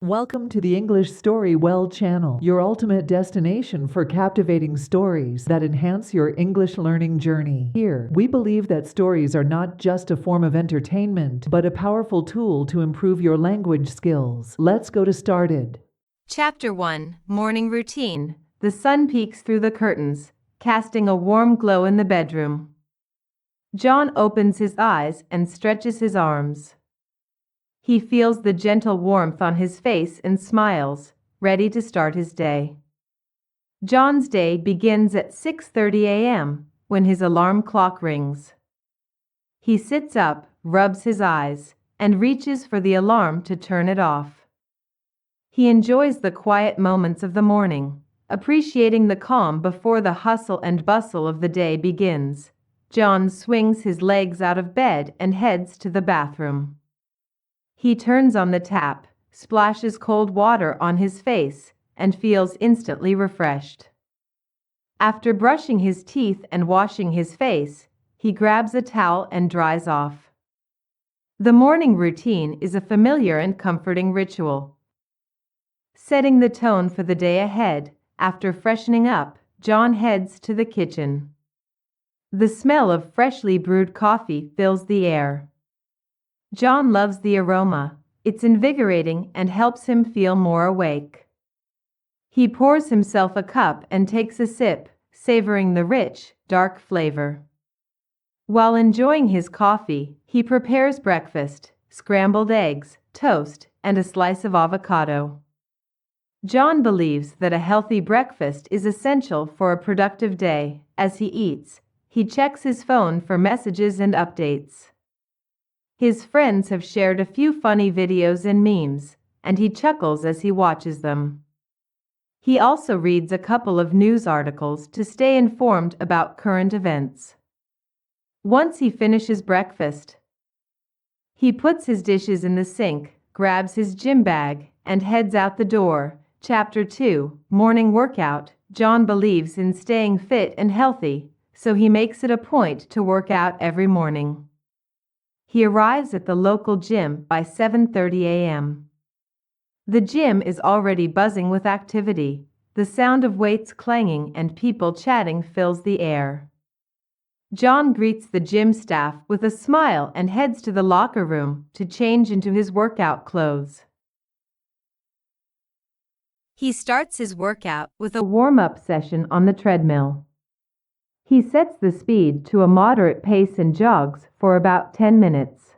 Welcome to the Englishstorywell channel, your ultimate destination for captivating stories that enhance your English learning journey. Here, we believe that stories are not just a form of entertainment, but a powerful tool to improve your language skills. Let's go to started. Chapter 1, Morning Routine. The sun peeks through the curtains, casting a warm glow in the bedroom. John opens his eyes and stretches his arms. He feels the gentle warmth on his face and smiles, ready to start his day. John's day begins at 6:30 a.m. when his alarm clock rings. He sits up, rubs his eyes, and reaches for the alarm to turn it off. He enjoys the quiet moments of the morning, appreciating the calm before the hustle and bustle of the day begins. John swings his legs out of bed and heads to the bathroom. He turns on the tap, splashes cold water on his face, and feels instantly refreshed. After brushing his teeth and washing his face, he grabs a towel and dries off. The morning routine is a familiar and comforting ritual, setting the tone for the day ahead. After freshening up, John heads to the kitchen. The smell of freshly brewed coffee fills the air. John loves the aroma. It's invigorating and helps him feel more awake. He pours himself a cup and takes a sip, savoring the rich, dark flavor. While enjoying his coffee, he prepares breakfast: scrambled eggs, toast, and a slice of avocado. John believes that a healthy breakfast is essential for a productive day. As he eats, he checks his phone for messages and updates. His friends have shared a few funny videos and memes, and he chuckles as he watches them. He also reads a couple of news articles to stay informed about current events. Once he finishes breakfast, he puts his dishes in the sink, grabs his gym bag, and heads out the door. Chapter 2, Morning Workout. John believes in staying fit and healthy, so he makes it a point to work out every morning. He arrives at the local gym by 7:30 a.m. The gym is already buzzing with activity. The sound of weights clanging and people chatting fills the air. John greets the gym staff with a smile and heads to the locker room to change into his workout clothes. He starts his workout with a warm-up session on the treadmill. He sets the speed to a moderate pace and jogs for about 10 minutes.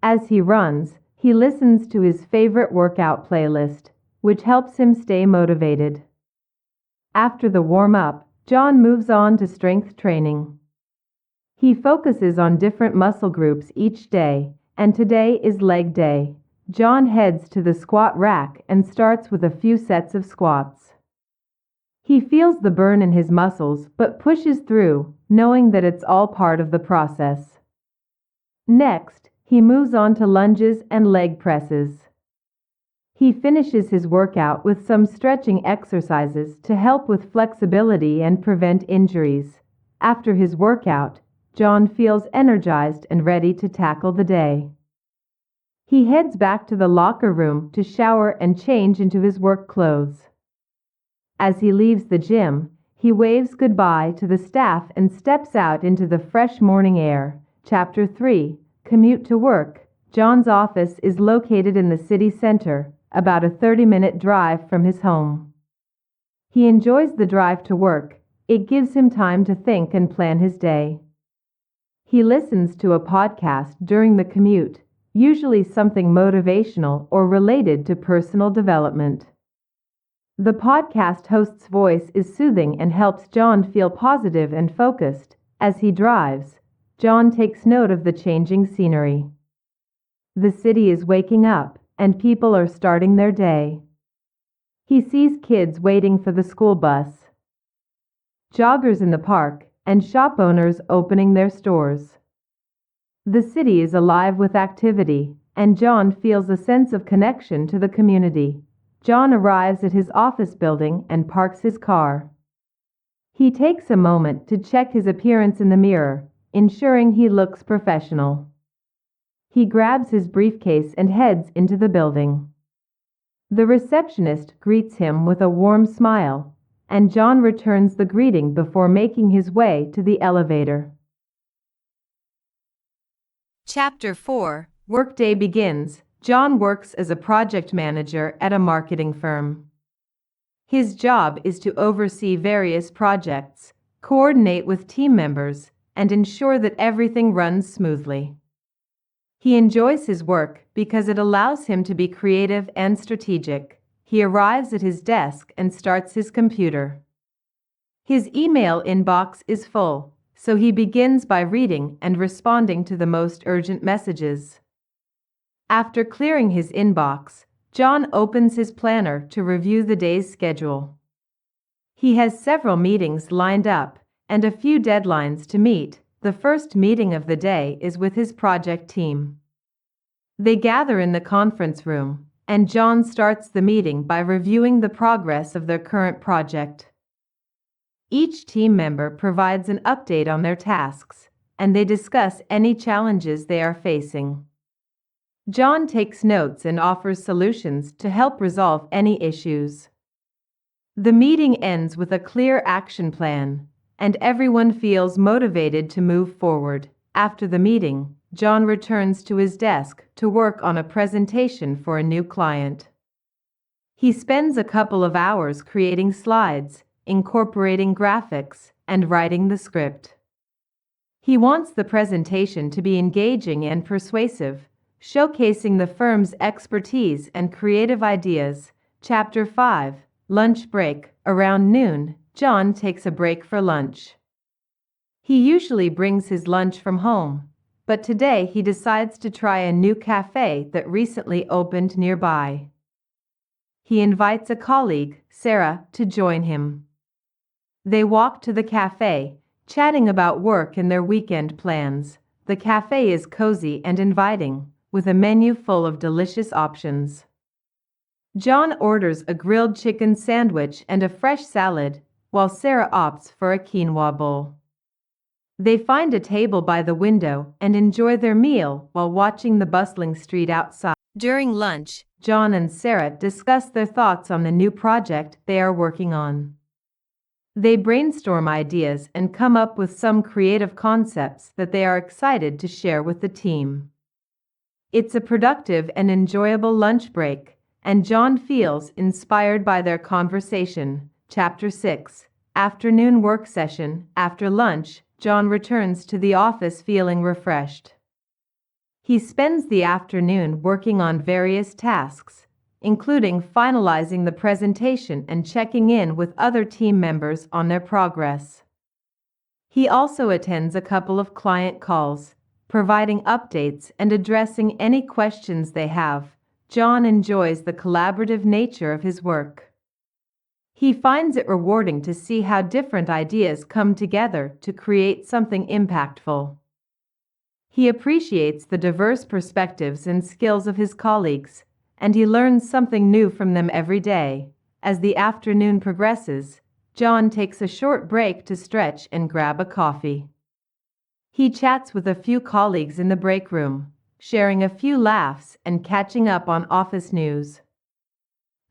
As he runs, he listens to his favorite workout playlist, which helps him stay motivated. After the warm-up, John moves on to strength training. He focuses on different muscle groups each day, and today is leg day. John heads to the squat rack and starts with a few sets of squats. He feels the burn in his muscles but pushes through, knowing that it's all part of the process. Next, he moves on to lunges and leg presses. He finishes his workout with some stretching exercises to help with flexibility and prevent injuries. After his workout, John feels energized and ready to tackle the day. He heads back to the locker room to shower and change into his work clothes. As he leaves the gym, he waves goodbye to the staff and steps out into the fresh morning air. Chapter 3, Commute to Work. John's office is located in the city center, about a 30-minute drive from his home. He enjoys the drive to work. It gives him time to think and plan his day. He listens to a podcast during the commute, usually something motivational or related to personal development. The podcast host's voice is soothing and helps John feel positive and focused. As he drives, John takes note of the changing scenery. The city is waking up, and people are starting their day. He sees kids waiting for the school bus, joggers in the park, and shop owners opening their stores. The city is alive with activity, and John feels a sense of connection to the community. John arrives at his office building and parks his car. He takes a moment to check his appearance in the mirror, ensuring he looks professional. He grabs his briefcase and heads into the building. The receptionist greets him with a warm smile, and John returns the greeting before making his way to the elevator. Chapter 4: Workday begins. John works as a project manager at a marketing firm. His job is to oversee various projects, coordinate with team members, and ensure that everything runs smoothly. He enjoys his work because it allows him to be creative and strategic. He arrives at his desk and starts his computer. His email inbox is full, so he begins by reading and responding to the most urgent messages. After clearing his inbox, John opens his planner to review the day's schedule. He has several meetings lined up and a few deadlines to meet. The first meeting of the day is with his project team. They gather in the conference room, and John starts the meeting by reviewing the progress of their current project. Each team member provides an update on their tasks, and they discuss any challenges they are facing. John takes notes and offers solutions to help resolve any issues. The meeting ends with a clear action plan, and everyone feels motivated to move forward. After the meeting, John returns to his desk to work on a presentation for a new client. He spends a couple of hours creating slides, incorporating graphics, and writing the script. He wants the presentation to be engaging and persuasive, showcasing the firm's expertise and creative ideas. Chapter 5: Lunch break. Around noon, John takes a break for lunch. He usually brings his lunch from home, but today he decides to try a new cafe that recently opened nearby. He invites a colleague, Sarah, to join him. They walk to the cafe, chatting about work and their weekend plans. The cafe is cozy and inviting, with a menu full of delicious options. John orders a grilled chicken sandwich and a fresh salad, while Sarah opts for a quinoa bowl. They find a table by the window and enjoy their meal while watching the bustling street outside. During lunch, John and Sarah discuss their thoughts on the new project they are working on. They brainstorm ideas and come up with some creative concepts that they are excited to share with the team. It's a productive and enjoyable lunch break, and John feels inspired by their conversation. Chapter 6: Afternoon work session. After lunch, John returns to the office feeling refreshed. He spends the afternoon working on various tasks, including finalizing the presentation and checking in with other team members on their progress. He also attends a couple of client calls, providing updates and addressing any questions they have. John enjoys the collaborative nature of his work. He finds it rewarding to see how different ideas come together to create something impactful. He appreciates the diverse perspectives and skills of his colleagues, and he learns something new from them every day. As the afternoon progresses, John takes a short break to stretch and grab a coffee. He chats with a few colleagues in the break room, sharing a few laughs and catching up on office news.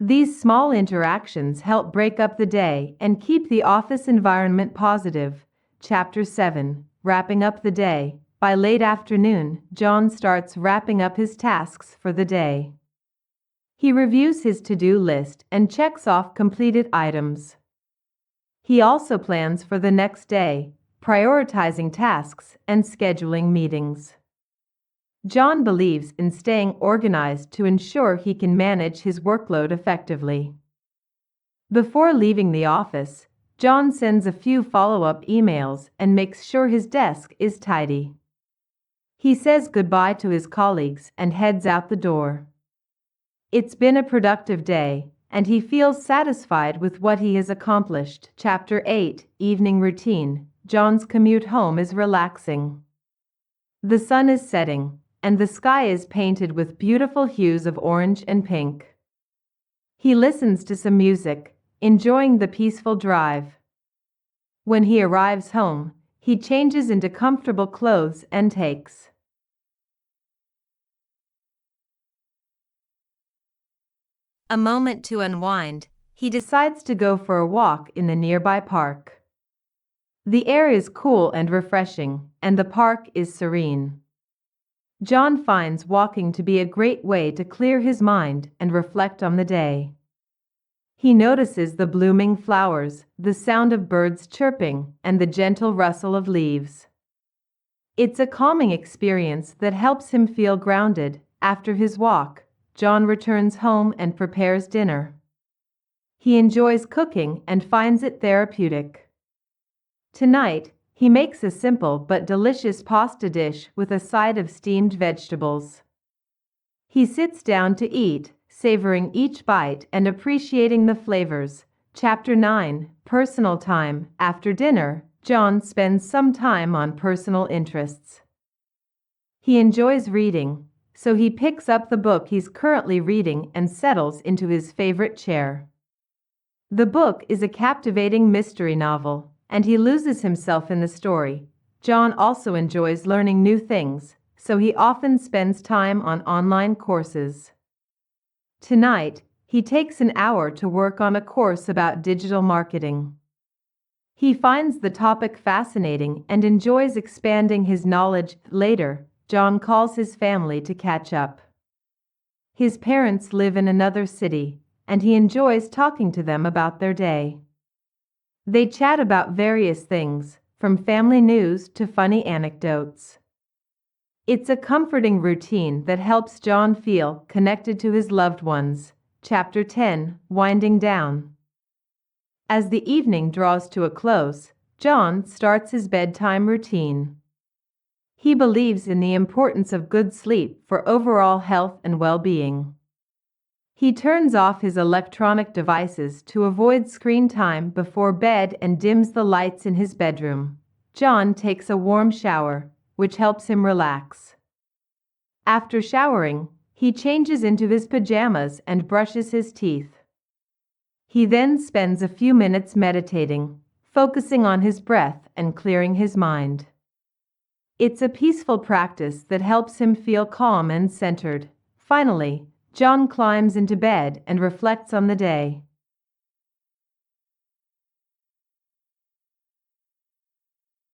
These small interactions help break up the day and keep the office environment positive. Chapter 7: Wrapping up the day. By late afternoon, John starts wrapping up his tasks for the day. He reviews his to-do list and checks off completed items. He also plans for the next day, prioritizing tasks and scheduling meetings. John believes in staying organized to ensure he can manage his workload effectively. Before leaving the office, John sends a few follow-up emails and makes sure his desk is tidy. He says goodbye to his colleagues and heads out the door. It's been a productive day, and he feels satisfied with what he has accomplished. Chapter 8: Evening routine. John's commute home is relaxing. The sun is setting, and the sky is painted with beautiful hues of orange and pink. He listens to some music, enjoying the peaceful drive. When he arrives home, he changes into comfortable clothes and takes A moment to unwind, he decides to go for a walk in the nearby park. The air is cool and refreshing, and the park is serene. John finds walking to be a great way to clear his mind and reflect on the day. He notices the blooming flowers, the sound of birds chirping, and the gentle rustle of leaves. It's a calming experience that helps him feel grounded. After his walk, John returns home and prepares dinner. He enjoys cooking and finds it therapeutic. Tonight, he makes a simple but delicious pasta dish with a side of steamed vegetables. He sits down to eat, savoring each bite and appreciating the flavors. Chapter 9: Personal Time. After dinner, John spends some time on personal interests. He enjoys reading, so he picks up the book he's currently reading and settles into his favorite chair. The book is a captivating mystery novel, and he loses himself in the story. John also enjoys learning new things, so he often spends time on online courses. Tonight, he takes an hour to work on a course about digital marketing. He finds the topic fascinating and enjoys expanding his knowledge. Later, John calls his family to catch up. His parents live in another city, and he enjoys talking to them about their day. They chat about various things, from family news to funny anecdotes. It's a comforting routine that helps John feel connected to his loved ones. Chapter 10: Winding Down. As the evening draws to a close, John starts his bedtime routine. He believes in the importance of good sleep for overall health and well-being. He turns off his electronic devices to avoid screen time before bed and dims the lights in his bedroom. John takes a warm shower, which helps him relax. After showering, he changes into his pajamas and brushes his teeth. He then spends a few minutes meditating, focusing on his breath and clearing his mind. It's a peaceful practice that helps him feel calm and centered. Finally, John climbs into bed and reflects on the day.